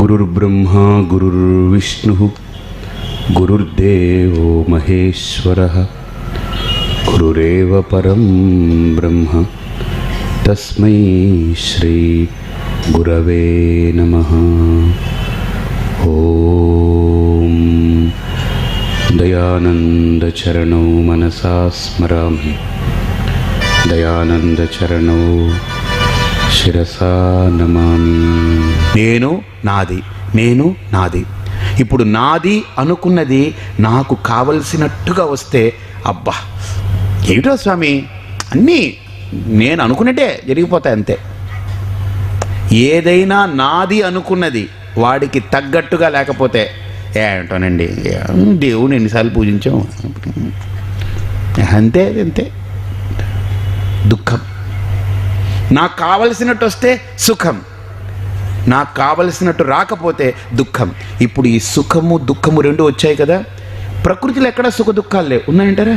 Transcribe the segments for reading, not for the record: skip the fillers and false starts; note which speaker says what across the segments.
Speaker 1: गुरुर्ब्रह्मा गुरुर्विष्णुः गुरुर्देवो महेश्वरः गुरुरेव परं ब्रह्म तस्मै श्री गुरवे नमः। ओम दयानंदचरणौ मनसा स्मरामि दयानंदचरणौ శిరసా నమామి। నేను నాది ఇప్పుడు నాది అనుకున్నది నాకు కావలసినట్టుగా వస్తే అబ్బా ఏమిటో స్వామి అన్నీ నేను అనుకున్నట్టే జరిగిపోతాయి అంతే। ఏదైనా నాది అనుకున్నది వాడికి తగ్గట్టుగా లేకపోతే ఏమిటోనండి దేవుని ఎన్నిసార్లు పూజించాం అంతే అంతే। దుఃఖం నాకు కావలసినట్టు వస్తే సుఖం, నాకు కావలసినట్టు రాకపోతే దుఃఖం। ఇప్పుడు ఈ సుఖము దుఃఖము రెండు వచ్చాయి కదా। ప్రకృతిలో ఎక్కడ సుఖ దుఃఖాలు లేవు, ఉన్నాయంటారా?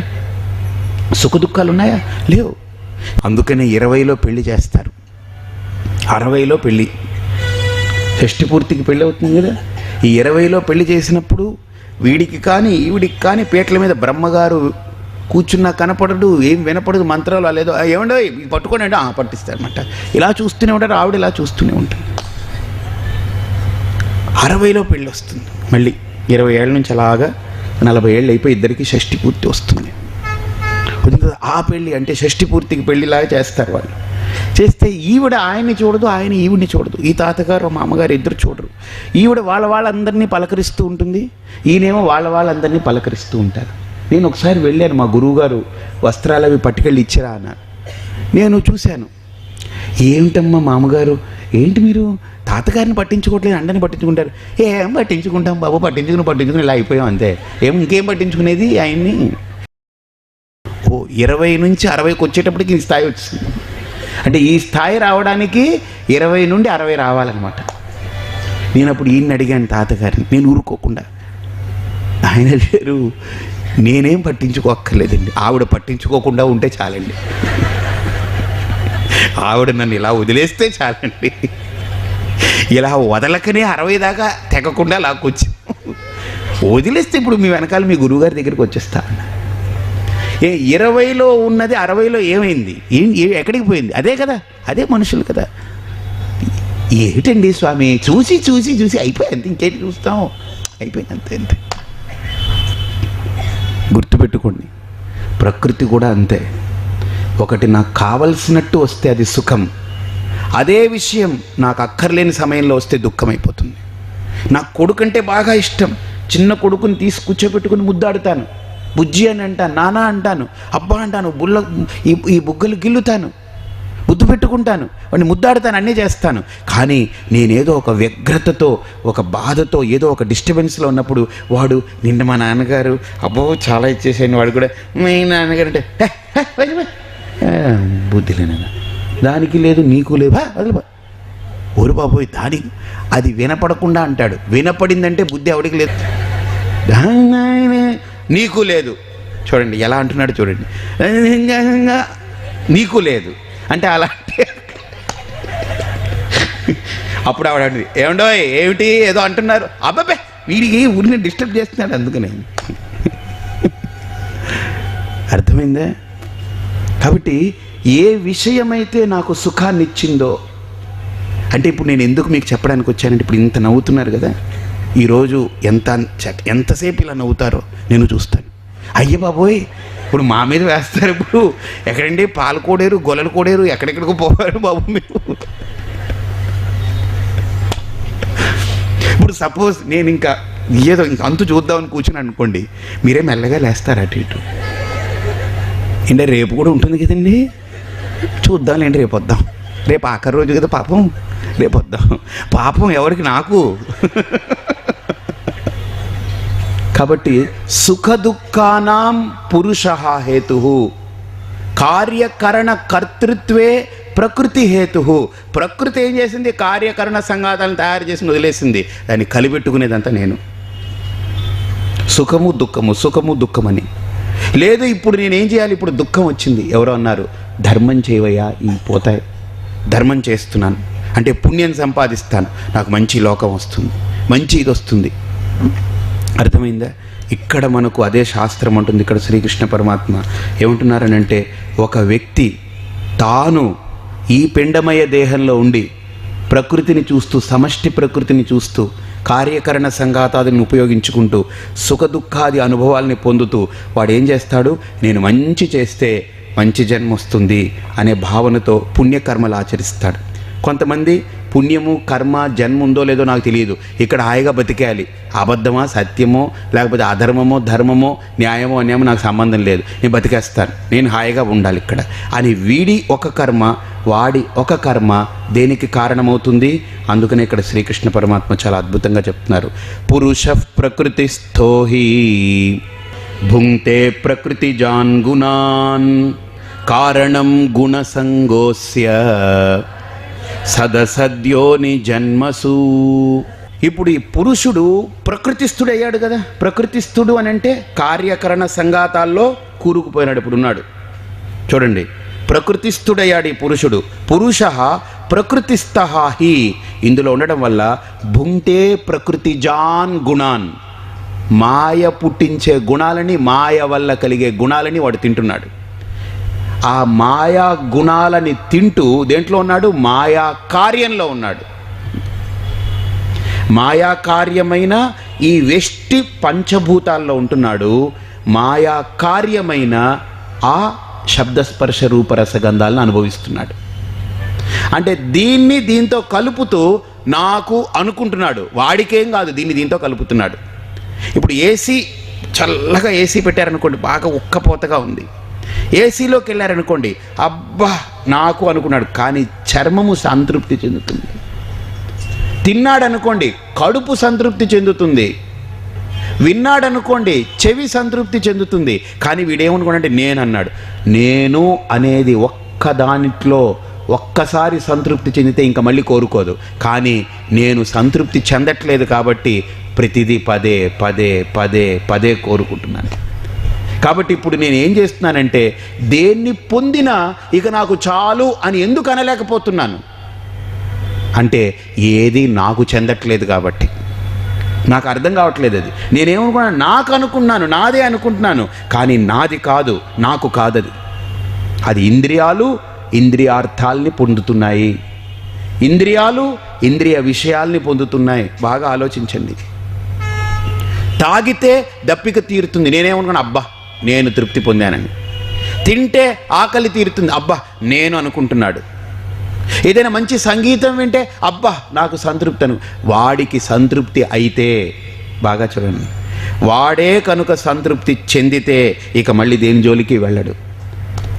Speaker 1: సుఖ దుఃఖాలు ఉన్నాయా? లేవు। అందుకనే 20లో పెళ్లి చేస్తారు, 60లో పెళ్ళి, షష్ఠి పూర్తికి పెళ్ళి అవుతుంది కదా। ఈ 20లో పెళ్లి చేసినప్పుడు వీడికి కానీ ఈవిడికి కానీ పీటల మీద బ్రహ్మగారు కూర్చున్నా కనపడడు, ఏం వినపడదు, మంత్రాలు లేదో ఏమండో పట్టుకొని అంటే పట్టిస్తారన్నమాట। ఇలా చూస్తూనే ఉంటారు, ఆవిడ ఇలా చూస్తూనే ఉంటుంది। 60లో పెళ్ళి వస్తుంది, మళ్ళీ 20 ఏళ్ళ నుంచి అలాగా 40 ఏళ్ళు అయిపోయి ఇద్దరికి షష్ఠి పూర్తి వస్తుంది। ఆ పెళ్ళి అంటే షష్ఠి పూర్తికి పెళ్ళిలాగా చేస్తారు వాళ్ళు। చేస్తే ఈవిడ ఆయన్ని చూడదు, ఆయన ఈవిడిని చూడదు, ఈ తాతగారు మామగారు ఇద్దరు చూడరు। ఈవిడ వాళ్ళందరినీ పలకరిస్తూ ఉంటుంది, ఈయనేమో వాళ్ళందరినీ పలకరిస్తూ ఉంటారు। నేను ఒకసారి వెళ్ళాను, మా గురువుగారు వస్త్రాలు అవి పట్టుకెళ్ళి ఇచ్చిరా అన్నారు। నేను చూశాను, ఏమిటమ్మా మామగారు ఏంటి మీరు తాతగారిని పట్టించుకోవట్లేదు, అండని పట్టించుకుంటారు। ఏం పట్టించుకుంటాం బాబు, పట్టించుకుని ఇలా అయిపోయాం అంతే, ఇంకేం పట్టించుకునేది ఆయన్ని। 20 నుంచి 60కి వచ్చేటప్పటికి ఈ స్థాయి వచ్చింది, అంటే ఈ స్థాయి రావడానికి 20 నుండి 60 రావాలన్నమాట। నేను అప్పుడు ఈయన్ని అడిగాను తాతగారిని, నేను ఊరుకోకుండా। ఆయన లేరు, నేనేం పట్టించుకోక్కర్లేదండి, ఆవిడ పట్టించుకోకుండా ఉంటే చాలండి, ఆవిడ నన్ను ఇలా వదిలేస్తే చాలండి, ఇలా వదలకనే 60 దాకా తెగకుండా లాక్కొచ్చి వదిలేస్తే ఇప్పుడు మీ వెనకాల మీ గురువుగారి దగ్గరికి వచ్చేస్తా అన్న। 20లో ఉన్నది 60లో ఏమైంది, ఎక్కడికి పోయింది? అదే కదా, అదే మనుషులు కదా। ఏమిటండి స్వామి చూసి చూసి చూసి అయిపోయింది, ఇంకేంటి చూస్తాం, అయిపోయింది అంతే అంతే। గుర్తుపెట్టుకోండి, ప్రకృతి కూడా అంతే। ఒకటి నాకు కావలసినట్టు వస్తే అది సుఖం, అదే విషయం నాకు అక్కర్లేని సమయంలో వస్తే దుఃఖం అయిపోతుంది। నాకు కొడుకంటే బాగా ఇష్టం, చిన్న కొడుకుని తీసి కూర్చోబెట్టుకుని ముద్దాడుతాను, బుజ్జి అని అంటాను, నానా అంటాను, అబ్బా అంటాను, ఈ బుగ్గలు గిల్లుతాను, ముద్దు పెట్టుకుంటాను, వాడిని ముద్దాడుతాను, అన్నీ చేస్తాను। కానీ నేనేదో ఒక వ్యగ్రతతో ఒక బాధతో ఏదో ఒక డిస్టర్బెన్స్లో ఉన్నప్పుడు వాడు నిన్న మా నాన్నగారు అబ్బో చాలా ఇచ్చేసాను, వాడు కూడా మీ నాన్నగారు అంటే బుద్ధి లేనా, దానికి లేదు నీకు లేదు వదిలిపో, ఓరు బాబోయ్ దానికి అది వినపడకుండా అంటాడు, వినపడిందంటే బుద్ధి ఎవడికి లేదు, నీకు లేదు। చూడండి ఎలా అంటున్నాడు చూడండి, నీకు లేదు అంటే అలాంటి అప్పుడు ఆవిడ ఏమండో ఏమిటి ఏదో అంటున్నారు, అబ్బాబే వీడికి ఊరిని డిస్టర్బ్ చేస్తున్నాడు అందుకనే, అర్థమైందా? కాబట్టి ఏ విషయమైతే నాకు సుఖాన్ని ఇచ్చిందో, అంటే ఇప్పుడు నేను ఎందుకు మీకు చెప్పడానికి వచ్చానంటే ఇప్పుడు ఇంత నవ్వుతున్నారు కదా, ఈరోజు ఎంతసేపు ఇలా నవ్వుతారో నేను చూస్తాను। అయ్య బాబోయ్ ఇప్పుడు మా మీద వేస్తారు, ఇప్పుడు ఎక్కడండి పాలు కోడేరు గొల్లలు కోడేరు ఎక్కడెక్కడికి పోవారు బాబు మీరు। ఇప్పుడు సపోజ్ నేను ఇంకా ఏదో ఇంక అంతు చూద్దామని కూర్చుని అనుకోండి, మీరే మెల్లగా లేస్తారు అటు ఇటు, అంటే రేపు కూడా ఉంటుంది కదండి, చూద్దాంలేండి రేపు వద్దాం, రేపు ఆఖరి రోజు కదా పాపం, రేపు వద్దాం, పాపం ఎవరికి నాకు। కాబట్టి సుఖ దుఃఖానాం పురుషః హేతుః, కార్యకరణ కర్తృత్వే ప్రకృతి హేతుః। ప్రకృతి ఏం చేసింది, కార్యకరణ సంఘాతాలను తయారు చేసి వదిలేసింది, దాన్ని కలిపెట్టుకునేదంతా నేను। సుఖము దుఃఖము సుఖము దుఃఖమని లేదు। ఇప్పుడు నేనేం చేయాలి, ఇప్పుడు దుఃఖం వచ్చింది, ఎవరో అన్నారు ధర్మం చేయవయ్యా, ఈ పోతాయి, ధర్మం చేస్తున్నాను, అంటే పుణ్యం సంపాదిస్తాను, నాకు మంచి లోకం వస్తుంది, మంచి ఇది వస్తుంది. అర్థమైందా? ఇక్కడ మనకు అదే శాస్త్రం ఉంటుంది. ఇక్కడ శ్రీకృష్ణ పరమాత్మ ఏమంటున్నారనంటే, ఒక వ్యక్తి తాను ఈ పిండమయ దేహంలో ఉండి ప్రకృతిని చూస్తూ, సమష్టి ప్రకృతిని చూస్తూ, కార్యకరణ సంఘాతాదులను ఉపయోగించుకుంటూ సుఖదుఖాది అనుభవాల్ని పొందుతూ వాడు ఏం చేస్తాడు, నేను మంచి చేస్తే మంచి జన్మ వస్తుంది అనే భావనతో పుణ్యకర్మలు ఆచరిస్తాడు. కొంతమంది పుణ్యము కర్మ జన్మ ఉందో లేదో నాకు తెలియదు, ఇక్కడ హాయిగా బతికేయాలి, అబద్ధమా సత్యమో లేకపోతే అధర్మమో ధర్మమో న్యాయమో అన్యాయమో నాకు సంబంధం లేదు, నేను బతికేస్తాను, నేను హాయిగా ఉండాలి ఇక్కడ అని వీడి ఒక కర్మ, వాడి ఒక కర్మ దేనికి కారణమవుతుంది? అందుకనే ఇక్కడ శ్రీకృష్ణ పరమాత్మ చాలా అద్భుతంగా చెప్తున్నారు, పురుష ప్రకృతిస్థో హి భుంక్తే ప్రకృతిజాన్ గుణాన్ కారణం గుణసంగోస్య సదసద్యోని జన్మసు. ఇప్పుడు ఈ పురుషుడు ప్రకృతిస్థుడయ్యాడు కదా. ప్రకృతిస్థుడు అని అంటే కార్యకరణ సంఘాతాల్లో కూరుకుపోయినాడు. ఇప్పుడు ఉన్నాడు చూడండి, ప్రకృతిస్థుడయ్యాడు ఈ పురుషుడు. పురుష ప్రకృతిస్థః హి, ఇందులో ఉండడం వల్ల భుంక్తే ప్రకృతిజాన్ గుణాన్, మాయ పుట్టించే గుణాలని, మాయ వల్ల కలిగే గుణాలని వాడు తింటున్నాడు. ఆ మాయా గుణాలని తింటూ దేంట్లో ఉన్నాడు? మాయా కార్యంలో ఉన్నాడు. మాయా కార్యమైన ఈ వెష్టి పంచభూతాల్లో ఉంటున్నాడు. మాయా కార్యమైన ఆ శబ్దస్పర్శ రూపరసగంధాలను అనుభవిస్తున్నాడు. అంటే దీంతో కలుపుతూ నాకు అనుకుంటున్నాడు, వాడికేం కాదు, దీంతో కలుపుతున్నాడు. ఇప్పుడు ఏసీ, చల్లగా ఏసీ పెట్టారనుకోండి, బాగా ఉక్కపోతగా ఉంది, ఏసీలోకి వెళ్ళారనుకోండి, అబ్బా నాకు అనుకున్నాడు, కానీ చర్మము సంతృప్తి చెందుతుంది. తిన్నాడనుకోండి, కడుపు సంతృప్తి చెందుతుంది. విన్నాడనుకోండి, చెవి సంతృప్తి చెందుతుంది. కానీ వీడేమనుకోండి, నేను అన్నాడు. నేను అనేది ఒక్కదానిట్లో ఒక్కసారి సంతృప్తి చెందితే ఇంకా మళ్ళీ కోరుకోదు. కానీ నేను సంతృప్తి చెందట్లేదు కాబట్టి ప్రతిదీ పదే పదే పదే పదే కోరుకుంటున్నాను. కాబట్టి ఇప్పుడు నేను ఏం చేస్తున్నానంటే, దేన్ని పొందినా ఇక నాకు చాలు అని ఎందుకు అనలేకపోతున్నాను అంటే, ఏది నాకు చెందట్లేదు కాబట్టి. నాకు అర్థం కావట్లేదు అది. నేనేమనుకున్నాను, నాకు అనుకున్నాను, నాదే అనుకుంటున్నాను, కానీ నాది కాదు, నాకు కాదది. అది ఇంద్రియాలు ఇంద్రియార్థాల్ని పొందుతున్నాయి, ఇంద్రియాలు ఇంద్రియ విషయాల్ని పొందుతున్నాయి. బాగా ఆలోచించండి. తాగితే దప్పిక తీరుతుంది, నేనేమనుకున్నాను, అబ్బా నేను తృప్తి పొందానని. తింటే ఆకలి తీరుతుంది, అబ్బా నేను అనుకుంటున్నాడు. ఏదైనా మంచి సంగీతం వింటే అబ్బా నాకు సంతృప్తి అను. వాడికి సంతృప్తి అయితే, బాగా చూడండి, వాడే కనుక సంతృప్తి చెందితే ఇక మళ్ళీ దేని జోలికి వెళ్ళడు.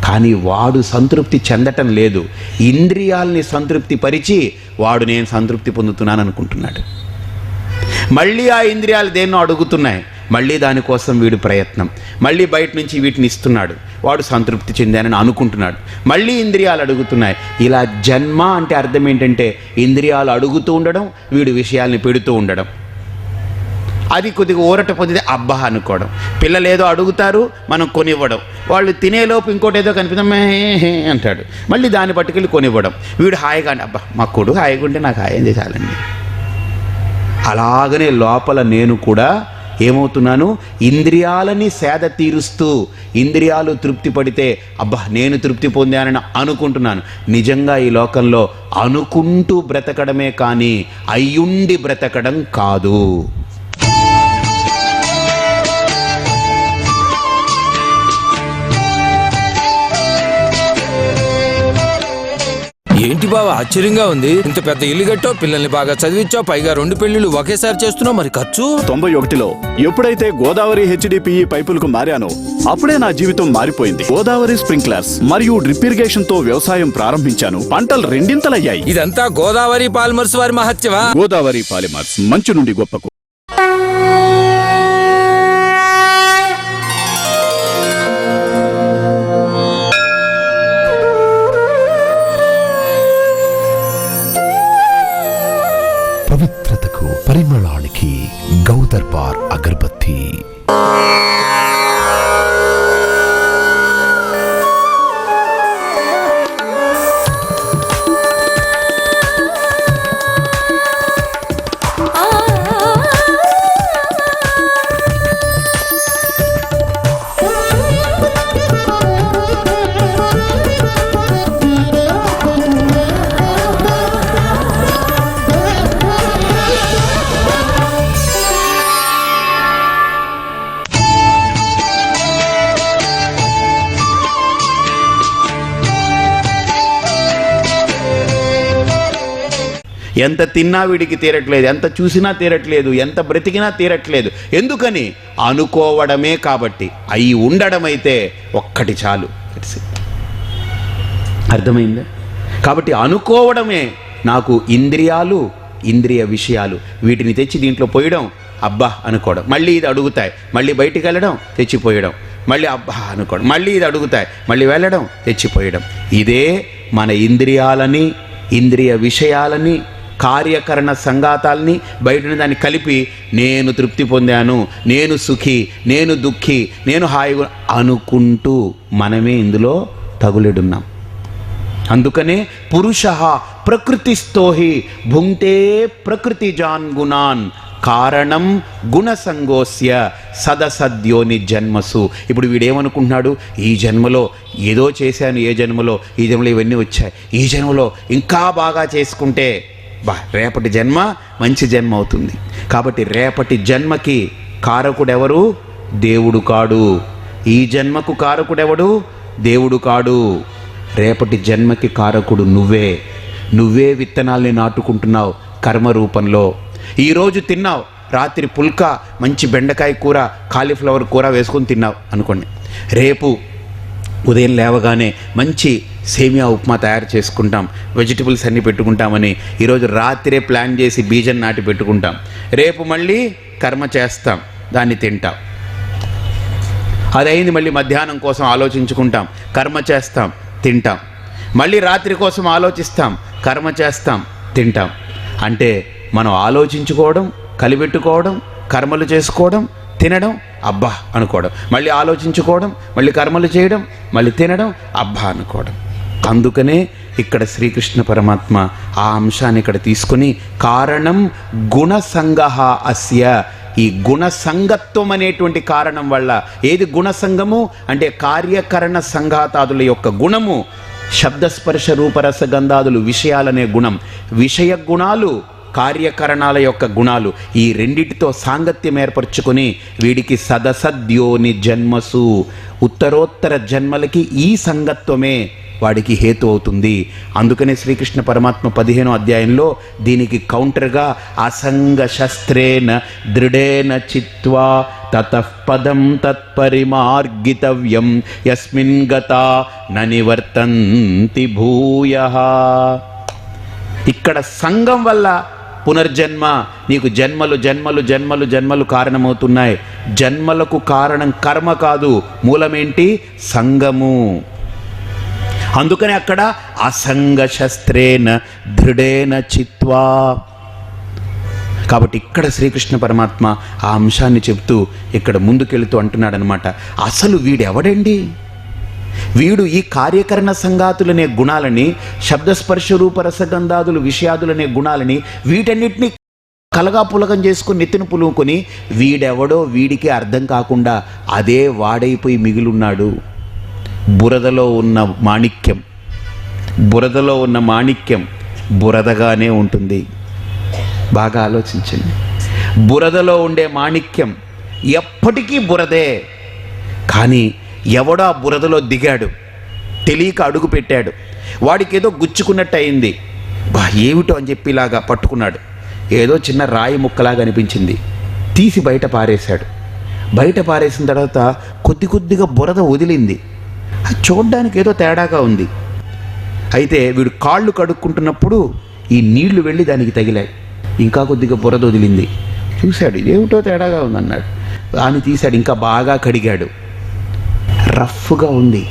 Speaker 1: కానీ వాడు సంతృప్తి చెందటం లేదు. ఇంద్రియాల్ని సంతృప్తి పరిచి వాడు నేను సంతృప్తి పొందుతున్నాను అనుకుంటున్నాడు. మళ్ళీ ఆ ఇంద్రియాలు దేన్నో అడుగుతున్నాయి, మళ్ళీ దానికోసం వీడు ప్రయత్నం, మళ్ళీ బయట నుంచి వీటిని ఇస్తున్నాడు, వాడు సంతృప్తి చెందానని అనుకుంటున్నాడు. మళ్ళీ ఇంద్రియాలు అడుగుతున్నాయి. ఇలా జన్మ అంటే అర్థం ఏంటంటే, ఇంద్రియాలు అడుగుతూ ఉండడం, వీడు విషయాల్ని పెడుతూ ఉండడం. అది కొద్దిగా ఊరట పొందితే అబ్బా అనుకోవడం. పిల్లలు ఏదో అడుగుతారు, మనం కొనివ్వడం. వాళ్ళు తినేలోపు ఇంకోటి ఏదో కనిపిద్దాం అంటాడు, మళ్ళీ దాన్ని పట్టుకెళ్ళి కొనివ్వడం. వీడు హాయిగా అంటే అబ్బా మా కొడుకు హాయిగా ఉంటే నాకు హాయం చేయాలండి. అలాగనే లోపల నేను కూడా ఏమవుతున్నాను, ఇంద్రియాలని సేద తీరుస్తూ, ఇంద్రియాలు తృప్తి పడితే అబ్బా నేను తృప్తి పొందానని అనుకుంటున్నాను. నిజంగా ఈ లోకంలో అనుకుంటూ బ్రతకడమే కానీ అయ్యుండి బ్రతకడం కాదు.
Speaker 2: ఏంటి బావ ఆశ్చర్యంగా ఉంది, ఇంత పెద్ద ఇల్లు కట్టావు, పిల్లల్ని బాగా చదివించావు, పైగా 2 పెళ్లిళ్ళు ఒకేసారి చేస్తున్నావు, మరి ఖర్చు?
Speaker 3: 91లో ఎప్పుడైతే గోదావరి HDPE పైపులకు మారానో అప్పుడే నా జీవితం మారిపోయింది. గోదావరి స్ప్రింక్లర్స్ మరియు డ్రిప్ ఇరిగేషన్ తో వ్యవసాయం ప్రారంభించాను. పంటలు రెండింతలయ్యాయి.
Speaker 2: ఇదంతా గోదావరి పాలిమర్స్ వారి మహత్యమా?
Speaker 3: గోదావరి పాలిమర్స్, మంచు నుండి గొప్పకు.
Speaker 4: పవిత్రతకు పరిమళానికి గౌదర్బార్ అగర్బత్తి.
Speaker 1: ఎంత తిన్నా వీడికి తీరట్లేదు, ఎంత చూసినా తీరట్లేదు, ఎంత బ్రతికినా తీరట్లేదు. ఎందుకని? అనుకోవడమే. కాబట్టి అయి ఉండడం అయితే ఒక్కటి చాలు. అర్థమైందా? కాబట్టి అనుకోవడమే. నాకు ఇంద్రియాలు, ఇంద్రియ విషయాలు, వీటిని తెచ్చి దీంట్లో పోయడం, అబ్బా అనుకోవడం, మళ్ళీ ఇది అడుగుతాయి, మళ్ళీ బయటికి వెళ్ళడం, తెచ్చిపోయడం, మళ్ళీ అబ్బా అనుకోవడం, మళ్ళీ ఇది అడుగుతాయి, మళ్ళీ వెళ్ళడం, తెచ్చిపోయడం. ఇదే మన ఇంద్రియాలని, ఇంద్రియ విషయాలని, కార్యకరణ సంఘాతాల్ని బయటని దాన్ని కలిపి నేను తృప్తి పొందాను, నేను సుఖి, నేను దుఃఖి, నేను హాయిగా అనుకుంటూ మనమే ఇందులో తగులెడున్నాం. అందుకనే పురుష ప్రకృతిస్థోహి భుంక్తే ప్రకృతిజాన్ గుణాన్ కారణం గుణసంగోస్య సదసద్యోని జన్మసు. ఇప్పుడు వీడేమనుకుంటున్నాడు? ఈ జన్మలో ఏదో చేశాను, ఈ జన్మలో ఇవన్నీ వచ్చాయి, ఈ జన్మలో ఇంకా బాగా చేసుకుంటే రేపటి జన్మ మంచి జన్మ అవుతుంది. కాబట్టి రేపటి జన్మకి కారకుడెవరు? దేవుడు కాడు. ఈ జన్మకు కారకుడెవడు? దేవుడు కాడు. రేపటి జన్మకి కారకుడు నువ్వే. నువ్వే విత్తనాల్ని నాటుకుంటున్నావు కర్మ రూపంలో. ఈరోజు తిన్నావు, రాత్రి పుల్కా మంచి బెండకాయ కూర, కాలీఫ్లవర్ కూర వేసుకొని తిన్నావు అనుకోండి. రేపు ఉదయం లేవగానే మంచి సేమియా ఉప్మా తయారు చేసుకుంటాం, వెజిటబుల్స్ అన్నీ పెట్టుకుంటామని ఈరోజు రాత్రే ప్లాన్ చేసి బీజం నాటి పెట్టుకుంటాం. రేపు మళ్ళీ కర్మ చేస్తాం, దాన్ని తింటాం. అదైంది, మళ్ళీ మధ్యాహ్నం కోసం ఆలోచించుకుంటాం, కర్మ చేస్తాం, తింటాం. మళ్ళీ రాత్రి కోసం ఆలోచిస్తాం, కర్మ చేస్తాం, తింటాం. అంటే మనం ఆలోచించుకోవడం, కలిపెట్టుకోవడం, కర్మలు చేసుకోవడం, తినడం, అబ్బా అనుకోవడం, మళ్ళీ ఆలోచించుకోవడం, మళ్ళీ కర్మలు చేయడం, మళ్ళీ తినడం, అబ్బా అనుకోవడం. అందుకనే ఇక్కడ శ్రీకృష్ణ పరమాత్మ ఆ అంశాన్ని ఇక్కడ తీసుకొని కారణం గుణసంగ అస్య, ఈ గుణసంగత్వం అనేటువంటి కారణం వల్ల. ఏది గుణసంగము అంటే కార్యకరణ సంఘాతాదుల యొక్క గుణము, శబ్దస్పర్శ రూపరస గంధాదులు విషయాలనే గుణం, విషయ గుణాలు కార్యకరణాల యొక్క గుణాలు, ఈ రెండిటితో సాంగత్యం ఏర్పరచుకొని వీడికి సదసద్యోని జన్మసు, ఉత్తరోత్తర జన్మలకి ఈ సంగత్వమే వాడికి హేతు అవుతుంది. అందుకనే శ్రీకృష్ణ పరమాత్మ 15వ అధ్యాయంలో దీనికి కౌంటర్గా అసంగ శస్త్రేణ దృఢేన చిత్వా తతః పదం తత్పరిమార్గితవ్యం యస్మిన్ గతా న నివర్తంతి భూయః. ఇక్కడ సంఘం వల్ల పునర్జన్మ, నీకు జన్మలు జన్మలు జన్మలు జన్మలు కారణమవుతున్నాయి. జన్మలకు కారణం కర్మ కాదు, మూలమేంటి? సంగము. అందుకని అక్కడ అసంగ శస్త్రేణ దృఢేన చిత్వా. కాబట్టి ఇక్కడ శ్రీకృష్ణ పరమాత్మ ఆ అంశాన్ని చెప్తూ ఇక్కడ ముందుకెళ్తూ అంటున్నాడనమాట, అసలు వీడెవడండి? వీడు ఈ కార్యకరణ సంఘాతులనే గుణాలని, శబ్దస్పర్శ రూపరసగంధాదులు విషయాదులనే గుణాలని, వీటన్నిటినీ కలగా పులగం చేసుకుని నెత్తిన పులుకొని వీడెవడో వీడికి అర్థం కాకుండా అదే వాడైపోయి మిగిలిన్నాడు. బురదలో ఉన్న మాణిక్యం, బురదలో ఉన్న మాణిక్యం బురదగానే ఉంటుంది. బాగా ఆలోచించండి. బురదలో ఉండే మాణిక్యం ఎప్పటికీ బురదే. కానీ ఎవడో ఆ బురదలో దిగాడు, తెలియక అడుగు పెట్టాడు, వాడికి ఏదో గుచ్చుకున్నట్టు అయింది. ఏమిటో అని చెప్పి ఇలాగా పట్టుకున్నాడు, ఏదో చిన్న రాయి ముక్కలాగా అనిపించింది, తీసి బయట పారేశాడు. బయట పారేసిన తర్వాత కొద్ది కొద్దిగా బురద వదిలింది. అది చూడ్డానికి ఏదో తేడాగా ఉంది. అయితే వీడు కాళ్ళు కడుక్కుంటున్నప్పుడు ఈ నీళ్లు వెళ్ళి దానికి తగిలాయి, ఇంకా కొద్దిగా బురద వదిలింది. చూశాడు, ఇదేమిటో తేడాగా ఉందన్నాడు. దాన్ని తీశాడు, ఇంకా బాగా కడిగాడు, రఫ్గా ఉంది,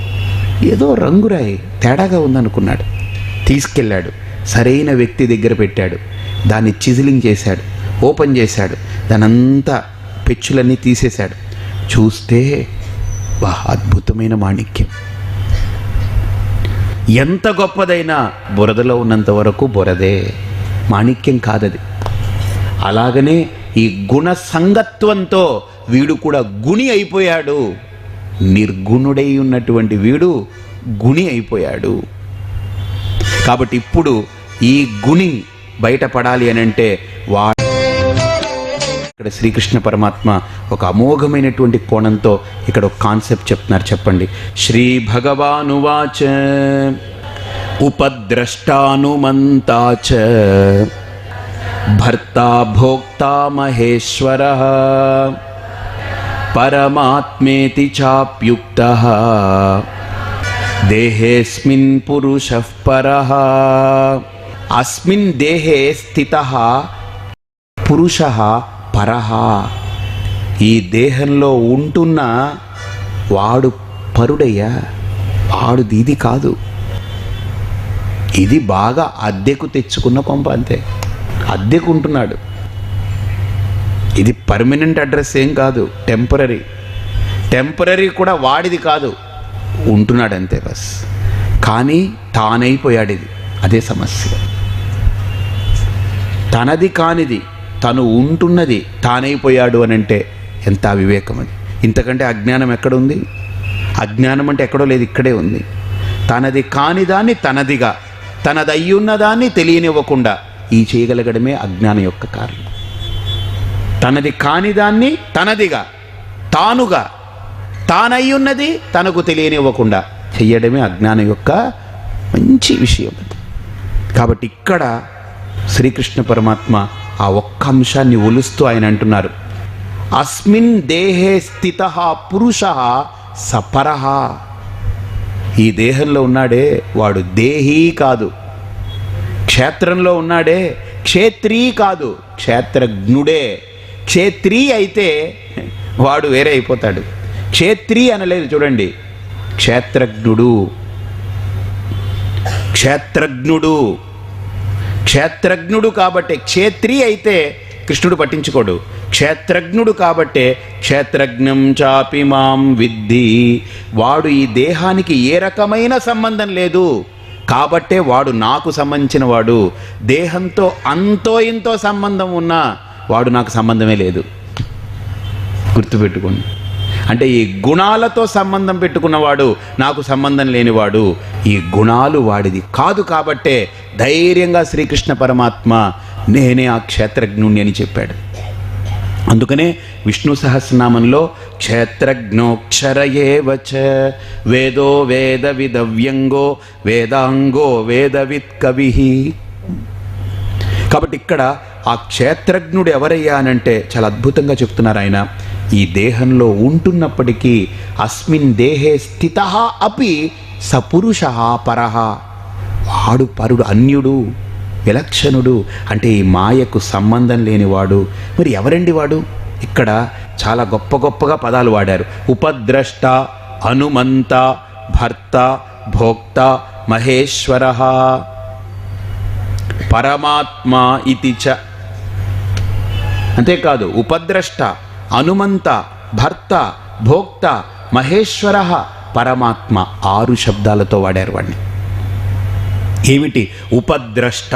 Speaker 1: ఏదో రంగురాయి తేడాగా ఉందనుకున్నాడు. తీసుకెళ్ళాడు, సరైన వ్యక్తి దగ్గర పెట్టాడు, దాన్ని చిజిలింగ్ చేశాడు, ఓపెన్ చేశాడు, దానంతా పెచ్చులన్నీ తీసేశాడు. చూస్తే అద్భుతమైన మాణిక్యం. ఎంత గొప్పదైనా బురదలో ఉన్నంత వరకు బురదే, మాణిక్యం కాదది. అలాగనే ఈ గుణ సంగత్వంతో వీడు కూడా గుణి అయిపోయాడు. నిర్గుణుడై ఉన్నటువంటి వీడు గుణి అయిపోయాడు. కాబట్టి ఇప్పుడు ఈ గుణి బయటపడాలి అని అంటే ఇక్కడ శ్రీకృష్ణ పరమాత్మ ఒక అమోఘమైనటువంటి కోణంతో ఇక్కడ ఒక కాన్సెప్ట్ చెప్తున్నారు. చెప్పండి. శ్రీ భగవానువాచ ఉపద్రష్టానుమంతాచ భర్తా భోక్తా మహేశ్వరః పరమాత్మేతి చాప్యుక్తః దేహేస్మిన్ పురుషః పరః. అస్మిన్ దేహే స్థితః పురుషః పరః. ఈ దేహంలో ఉంటున్న వాడు పరుడయ్యా, వాడు ఇది కాదు. ఇది బాగా అద్దెకు తెచ్చుకున్న కొంప, అంతే. అద్దెకు ఉంటున్నాడు. ఇది పర్మనెంట్ అడ్రస్ ఏం కాదు, టెంపరీ కూడా వాడిది కాదు, ఉంటున్నాడు అంతే బస్. కానీ తానైపోయాడు. ఇది అదే సమస్య. తనది కానిది తను ఉంటున్నది తానైపోయాడు అని అంటే ఎంత అవివేకం అది. ఇంతకంటే అజ్ఞానం ఎక్కడుంది? అజ్ఞానం అంటే ఎక్కడో లేదు, ఇక్కడే ఉంది. తనది కాని దాన్ని తనదిగా, తనది అయ్యున్న దాన్ని తెలియనివ్వకుండా ఈ చేయగలగడమే అజ్ఞానం యొక్క కారణం. తనది కాని దాన్ని తనదిగా, తానుగా, తానయ్యున్నది తనకు తెలియనివ్వకుండా చెయ్యడమే అజ్ఞానం యొక్క మంచి విషయం. కాబట్టి ఇక్కడ శ్రీకృష్ణ పరమాత్మ ఆ ఒక్క అంశాన్ని ఒలుస్తూ ఆయన అంటున్నారు, అస్మిన్ దేహే స్థితః పురుషః సపరః. ఈ దేహంలో ఉన్నాడే వాడు దేహీ కాదు, క్షేత్రంలో ఉన్నాడే క్షేత్రీ కాదు, క్షేత్రజ్ఞుడే. క్షేత్రీ అయితే వాడు వేరే అయిపోతాడు. క్షేత్రీ అనలేదు చూడండి, క్షేత్రజ్ఞుడు. క్షేత్రజ్ఞుడు కాబట్టే క్షేత్రీ అయితే కృష్ణుడు పట్టించుకోడు. క్షేత్రజ్ఞుడు కాబట్టే క్షేత్రజ్ఞం చాపి మాం విద్ధి. వాడు ఈ దేహానికి ఏ రకమైన సంబంధం లేదు కాబట్టే వాడు నాకు సంబంధించిన వాడు. దేహంతో అంతో ఇంతో సంబంధం ఉన్నా వాడు నాకు సంబంధమే లేదు. గుర్తుపెట్టుకోండి. అంటే ఈ గుణాలతో సంబంధం పెట్టుకున్నవాడు నాకు సంబంధం లేనివాడు. ఈ గుణాలు వాడిది కాదు కాబట్టే ధైర్యంగా శ్రీకృష్ణ పరమాత్మ నేనే ఆ క్షేత్రజ్ఞుణ్ణి అని చెప్పాడు. అందుకనే విష్ణు సహస్రనామంలో క్షేత్రజ్ఞోక్షర ఏవచ వేదో వేద విదవ్యంగో వేదాంగో వేదవిత్ కవి. కాబట్టి ఇక్కడ ఆ క్షేత్రజ్ఞుడు ఎవరయ్యా అనంటే చాలా అద్భుతంగా చెప్తున్నారు ఆయన. ఈ దేహంలో ఉంటున్నప్పటికీ అస్మిన్ దేహే స్థితః అపి సపురుషః పరః. వాడు పరుడు, అన్యుడు, విలక్షణుడు, అంటే ఈ మాయకు సంబంధం లేనివాడు. మరి ఎవరండి వాడు? ఇక్కడ చాలా గొప్పగా పదాలు వాడారు. ఉపద్రష్ట, హనుమంత, భర్త, భోక్త, మహేశ్వరః, పరమాత్మ ఇతి చ. అంతేకాదు ఉపద్రష్ట, హనుమంత, భర్త, భోక్త, మహేశ్వరః, పరమాత్మ 6 శబ్దాలతో వాడారు వాడిని. ఏమిటి? ఉపద్రష్ట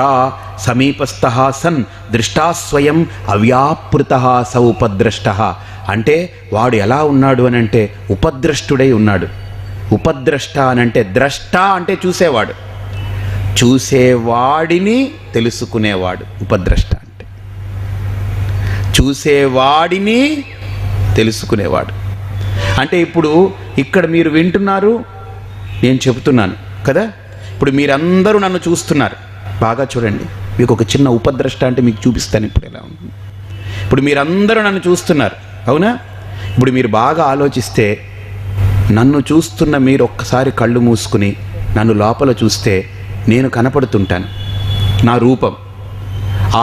Speaker 1: సమీపస్థః సన్ దృష్టా స్వయం అవ్యాపృతః స ఉపద్రష్టః. అంటే వాడు ఎలా ఉన్నాడు అని అంటే ఉపద్రష్టుడై ఉన్నాడు. ఉపద్రష్ట అనంటే ద్రష్ట అంటే చూసేవాడు, చూసేవాడిని తెలుసుకునేవాడు. ఉపద్రష్ట అంటే చూసేవాడిని తెలుసుకునేవాడు. అంటే ఇప్పుడు ఇక్కడ మీరు వింటున్నారు, నేను చెబుతున్నాను కదా. ఇప్పుడు మీరందరూ నన్ను చూస్తున్నారు, బాగా చూడండి. మీకు ఒక చిన్న ఉపద్రష్ట అంటే మీకు చూపిస్తాను ఇప్పుడు ఎలా ఉంది. ఇప్పుడు మీరందరూ నన్ను చూస్తున్నారు, అవునా? ఇప్పుడు మీరు బాగా ఆలోచిస్తే నన్ను చూస్తున్న మీరు ఒక్కసారి కళ్ళు మూసుకుని నన్ను లోపల చూస్తే నేను కనపడుతుంటాను, నా రూపం.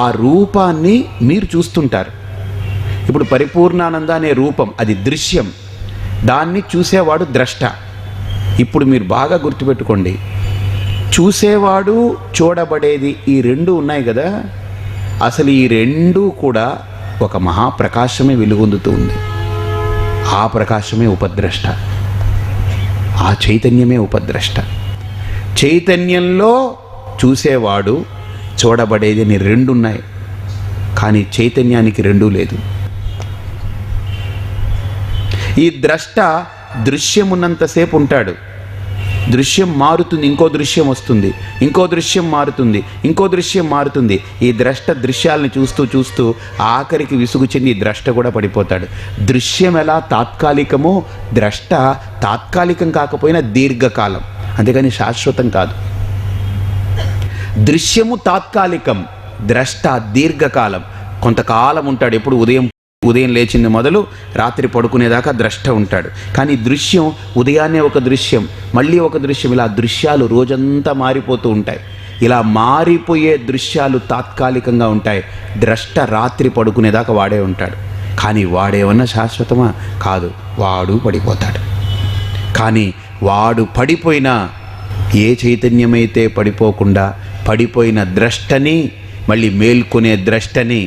Speaker 1: ఆ రూపాన్ని మీరు చూస్తుంటారు. ఇప్పుడు పరిపూర్ణానంద అనే రూపం అది దృశ్యం, దాన్ని చూసేవాడు ద్రష్ట. ఇప్పుడు మీరు బాగా గుర్తుపెట్టుకోండి, చూసేవాడు చూడబడేది ఈ రెండు ఉన్నాయి కదా. అసలు ఈ రెండు కూడా ఒక మహాప్రకాశమే వెలుగొందుతూ ఉంది. ఆ ప్రకాశమే ఉపద్రష్ట, ఆ చైతన్యమే ఉపద్రష్ట. చైతన్యంలో చూసేవాడు చూడబడేది అని రెండు ఉన్నాయి, కానీ చైతన్యానికి రెండూ లేదు. ఈ ద్రష్ట దృశ్యం ఉన్నంతసేపు ఉంటాడు, దృశ్యం మారుతుంది, ఇంకో దృశ్యం వస్తుంది, ఇంకో దృశ్యం మారుతుంది, ఇంకో దృశ్యం మారుతుంది. ఈ ద్రష్ట దృశ్యాలను చూస్తూ చూస్తూ ఆఖరికి విసుగు చెంది ద్రష్ట కూడా పడిపోతాడు. దృశ్యం ఎలా తాత్కాలికమో ద్రష్ట తాత్కాలికం కాకపోయినా దీర్ఘకాలం, అంతేగాని శాశ్వతం కాదు. దృశ్యము తాత్కాలికం ద్రష్ట దీర్ఘకాలం, కొంతకాలం ఉంటాడు. ఎప్పుడు ఉదయం లేచింది మొదలు రాత్రి పడుకునేదాకా ద్రష్ట ఉంటాడు. కానీ దృశ్యం ఉదయాన్నే ఒక దృశ్యం, మళ్ళీ ఒక దృశ్యం, ఇలా దృశ్యాలు రోజంతా మారిపోతూ ఉంటాయి. ఇలా మారిపోయే దృశ్యాలు తాత్కాలికంగా ఉంటాయి. ద్రష్ట రాత్రి పడుకునేదాకా వాడే ఉంటాడు. కానీ వాడేమన్నా శాశ్వతమా? కాదు, వాడు పడిపోతాడు. కానీ వాడు పడిపోయినా ఏ చైతన్యమైతే పడిపోకుండా పడిపోయిన ద్రష్టని మళ్ళీ మేల్కొనే ద్రష్టని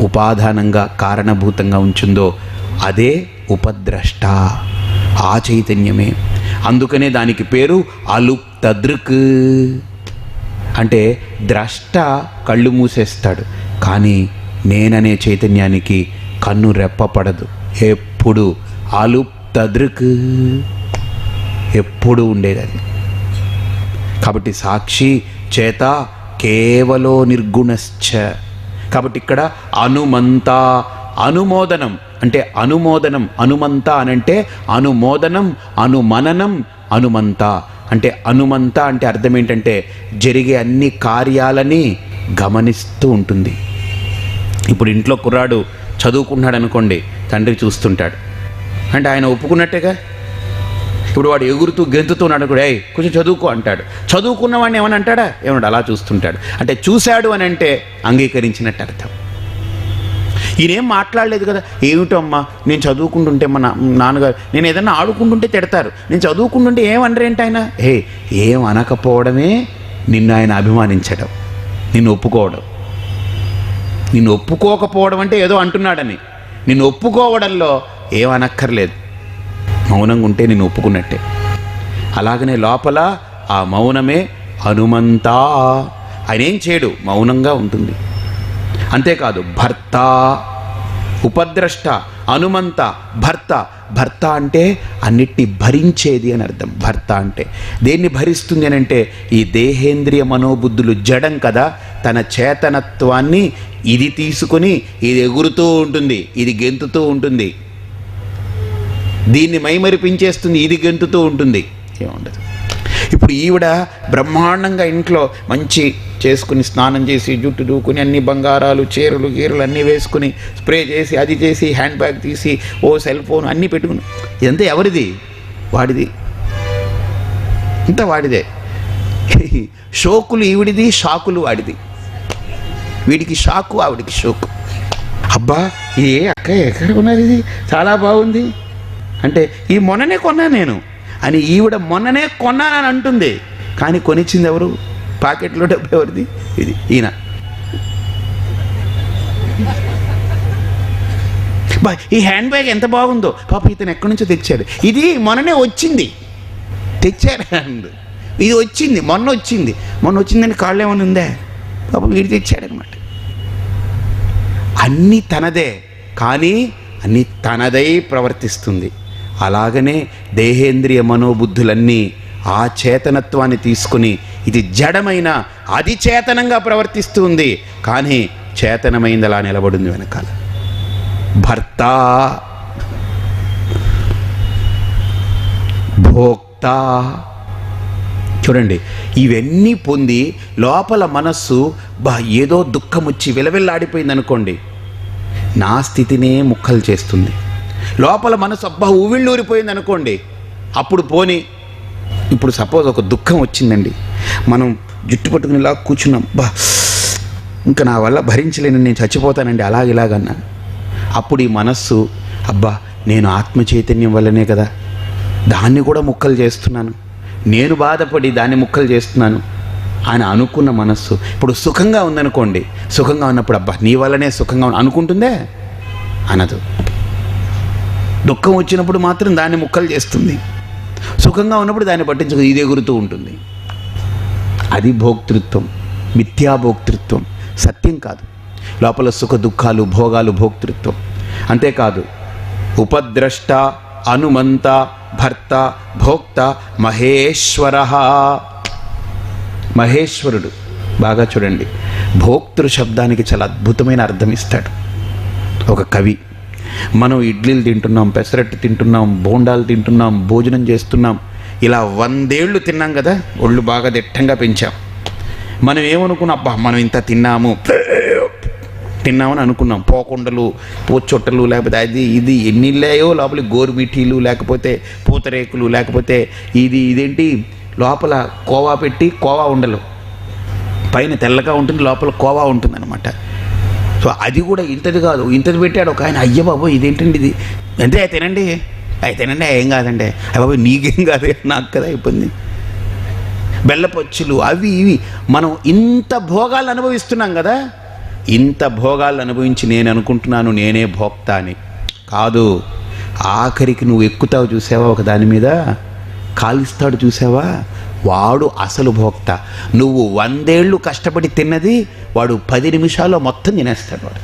Speaker 1: ఉపాదానంగా కారణభూతంగా ఉంచుందో అదే ఉపద్రష్ట, ఆ చైతన్యమే. అందుకనే దానికి పేరు అలుప్త దృక్. అంటే ద్రష్ట కళ్ళు మూసేస్తాడు, కానీ నేననే చైతన్యానికి కన్ను రెప్పపడదు. ఎప్పుడు అలుప్త దృక్, ఎప్పుడు ఉండేది అది. కాబట్టి సాక్షి చేత కేవలో నిర్గుణశ్చ. కాబట్టి ఇక్కడ అనుమంత, అనుమోదనం అంటే అనుమోదనం, అనుమంత అనంటే అనుమోదనం, అనుమననం, అనుమంత అంటే అనుమంత అంటే అర్థం ఏంటంటే జరిగే అన్ని కార్యాలని గమనిస్తూ ఉంటుంది. ఇప్పుడు ఇంట్లో కుర్రాడు చదువుకుంటున్నాడు అనుకోండి, తండ్రి చూస్తుంటాడు అంటే ఆయన ఒప్పుకున్నట్టేగా. ఇప్పుడు వాడు ఎగురుతూ గెంతుతున్నాడు కూడా, ఏయ్ కొంచెం చదువుకో అంటాడు. చదువుకున్నవాడిని ఏమని అంటాడా? ఏమన్నాడు? అలా చూస్తుంటాడు. అంటే చూశాడు అని అంటే అంగీకరించినట్టు అర్థం. ఈయనేం మాట్లాడలేదు కదా. ఏమిటో అమ్మా, నేను చదువుకుంటుంటే మా నాన్నగారు, నేను ఏదన్నా ఆడుకుంటుంటే తిడతారు, నేను చదువుకుంటుంటే ఏమనరేంటి ఆయన? ఏం అనకపోవడమే నిన్ను ఆయన అభిమానించడం, నిన్ను ఒప్పుకోవడం. నిన్ను ఒప్పుకోకపోవడం అంటే ఏదో అంటున్నాడని. నిన్ను ఒప్పుకోవడంలో ఏమనక్కర్లేదు, మౌనంగా ఉంటే నేను ఒప్పుకున్నట్టే. అలాగనే లోపల ఆ మౌనమే హనుమంతా. ఆయన ఏం చేయడు, మౌనంగా ఉంటుంది. అంతేకాదు భర్త, ఉపద్రష్ట, హనుమంత, భర్త. భర్త అంటే అన్నిటినీ భరించేది అని అర్థం. భర్త అంటే దేన్ని భరిస్తుంది అని అంటే ఈ దేహేంద్రియ మనోబుద్ధులు జడం కదా, తన చేతనత్వాన్ని ఇది తీసుకుని ఇది ఎగురుతూ ఉంటుంది, ఇది గెంతుతూ ఉంటుంది, దీన్ని మైమరిపించేస్తుంది, ఇది గెంతుతూ ఉంటుంది, ఏముండదు. ఇప్పుడు ఈవిడ బ్రహ్మాండంగా ఇంట్లో మంచి చేసుకుని స్నానం చేసి జుట్టు దూకుని అన్ని బంగారాలు చీరలు గీరలు అన్నీ వేసుకుని స్ప్రే చేసి అది చేసి హ్యాండ్ బ్యాగ్ తీసి ఓ సెల్ ఫోన్ అన్నీ పెట్టుకుని, ఇదంతా ఎవరిది? వాడిది, ఇంత వాడిదే. షోకులు ఈవిడిది, షాకులు వాడిది. వీడికి షాకు, ఆవిడికి షోకు. అబ్బా ఇది అక్క ఎక్కడ ఉన్నది, ఇది చాలా బాగుంది అంటే ఈ మొన్ననే కొన్నా నేను అని ఈవిడ మొన్ననే కొన్నానని అంటుంది. కానీ కొనిచ్చింది ఎవరు? పాకెట్లో డబ్బు ఎవరిది? ఇది ఈయన. ఈ హ్యాండ్ బ్యాగ్ ఎంత బాగుందో, పాప ఇతను ఎక్కడి నుంచో తెచ్చాడు, ఇది మొన్ననే వచ్చింది, తెచ్చాడు, ఇది వచ్చింది మొన్న వచ్చిందని కాళ్ళు ఏమైనా ఉందా? పాప వీడు తెచ్చాడనమాట. అన్నీ తనదే, కానీ అన్నీ తనదై ప్రవర్తిస్తుంది. అలాగనే దేహేంద్రియ మనోబుద్ధులన్నీ ఆ చేతనత్వాన్ని తీసుకుని ఇది జడమైన అది చేతనంగా ప్రవర్తిస్తుంది, కానీ చేతనమైంది అలా నిలబడింది వెనకాల. భర్త, భోక్త. చూడండి, ఇవన్నీ పొంది లోపల మనస్సు ఏదో దుఃఖం వచ్చి విలవిల్లాడిపోయింది అనుకోండి, నా స్థితినే ముక్కలు చేస్తుంది. లోపల మనసు ఊవిళ్ళూరిపోయింది అనుకోండి, అప్పుడు పోని. ఇప్పుడు సపోజ్ ఒక దుఃఖం వచ్చిందండి, మనం జుట్టు పట్టుకుని ఇలా కూర్చున్నాం, ఇంకా నా వల్ల భరించలేను, నేను చచ్చిపోతానండి ఇలాగన్నా. అప్పుడు ఈ మనస్సు నేను ఆత్మ చైతన్యం వల్లనే కదా దాన్ని కూడా ముక్కలు చేస్తున్నాను, నేను బాధపడి దాన్ని ముక్కలు చేస్తున్నాను అని అనుకున్న మనస్సు ఇప్పుడు సుఖంగా ఉందనుకోండి, సుఖంగా ఉన్నప్పుడు నీ వల్లనే సుఖంగా అనుకుంటుందే అనదు. దుఃఖం వచ్చినప్పుడు మాత్రం దాన్ని ముక్కలు చేస్తుంది, సుఖంగా ఉన్నప్పుడు దాన్ని పట్టించుకు ఇది ఎగురుతూ ఉంటుంది. అది భోక్తృత్వం, మిథ్యాభోక్తృత్వం, సత్యం కాదు. లోపల సుఖ దుఃఖాలు భోగాలు భోక్తృత్వం. అంతేకాదు ఉపద్రష్ట, అనుమంత, భర్త, భోక్త, మహేశ్వర. మహేశ్వరుడు బాగా చూడండి, భోక్తృ శబ్దానికి చాలా అద్భుతమైన అర్థం ఇస్తాడు ఒక కవి. మనం ఇడ్లీలు తింటున్నాం, పెసరట్టు తింటున్నాం, బోండాలు తింటున్నాం, భోజనం చేస్తున్నాం, ఇలా 100 ఏళ్ళు తిన్నాం కదా, ఒళ్ళు బాగా దిట్టంగా పెంచాం. మనం ఏమనుకున్నాం, అబ్బా మనం ఇంత తిన్నామని అనుకున్నాం. పోకుండలు, పూచొట్టలు, లేకపోతే అది ఇది ఎన్ని లేయో లోపల, గోరుమిఠీలు, లేకపోతే పూతరేకులు, లేకపోతే ఇదేంటి లోపల కోవా పెట్టి, కోవా ఉండలు పైన తెల్లగా ఉంటుంది, లోపల కోవా ఉంటుంది అనమాట. సో అది కూడా ఇంతది కాదు, ఇంతది పెట్టాడు ఒక ఆయన. అయ్య బాబు ఇదేంటండి ఇది అంటే, తినండి ఏం కాదండి, అయ్య బాబు నీకేం కాదు, నాకు కదా అయిపోయింది. బెల్లపొచ్చులు అవి ఇవి, మనం ఇంత భోగాలు అనుభవిస్తున్నాం కదా. ఇంత భోగాలు అనుభవించి నేను అనుకుంటున్నాను నేనే భోక్త అని. కాదు, ఆఖరికి నువ్వు ఎక్కుతావు చూసావా ఒక దాని మీద, కాలిస్తాడు చూసావా, వాడు అసలు భోక్త. నువ్వు 100 ఏళ్ళు కష్టపడి తిన్నది వాడు 10 నిమిషాల్లో మొత్తం తినేస్తాడు వాడు.